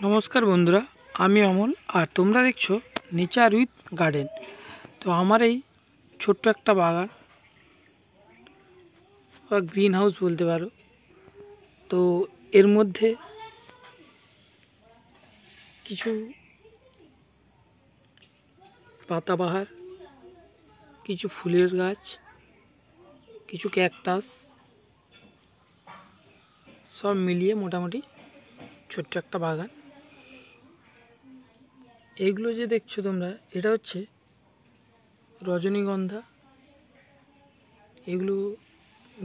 নমস্কার বন্ধুরা, আমি অমল আর তোমরা দেখছো নেচার উইথ গার্ডেন। তো আমার এই ছোট্ট একটা বাগান বা গ্রিন হাউস বলতে পারো। তো এর মধ্যে কিছু পাতাবাহার, কিছু ফুলের গাছ, কিছু ক্যাকটাস সব মিলিয়ে মোটামুটি ছোট্ট একটা বাগান। এইগুলো যে দেখছো তোমরা, এটা হচ্ছে রজনীগন্ধা। এগুলো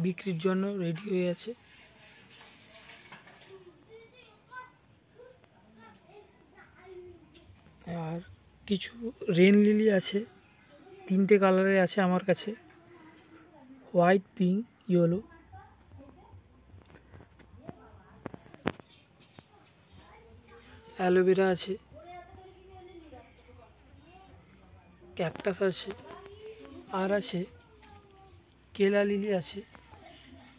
বিক্রির জন্য রেডি হয়ে আছে। আর কিছু রেন লিলি আছে, 3টে কালারে আছে আমার কাছে, হোয়াইট, পিঙ্ক, ইয়েলো। অ্যালোভেরা আছে, ক্যাকটাস আছে, আর আছে কেলা লিলি আছে।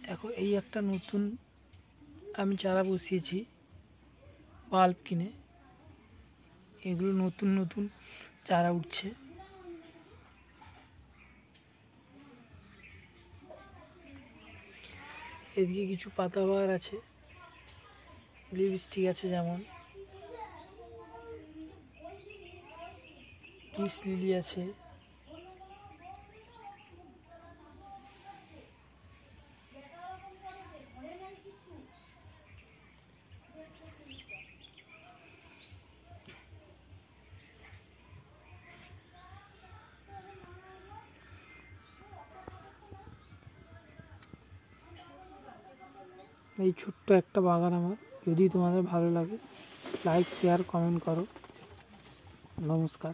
দেখো, এই একটা নতুন আমি চারা বসিয়েছি বাল্ব কিনে। এগুলো নতুন নতুন চারা উঠছে। এদিকে কিছু পাতাবাহার আছে, লিপস্টিক আছে, যেমন পিস লিলি আছে, এই ছোট্ট একটা বাগান আমার। যদি তোমাদের ভালো লাগে, লাইক, শেয়ার, কমেন্ট করো। নমস্কার।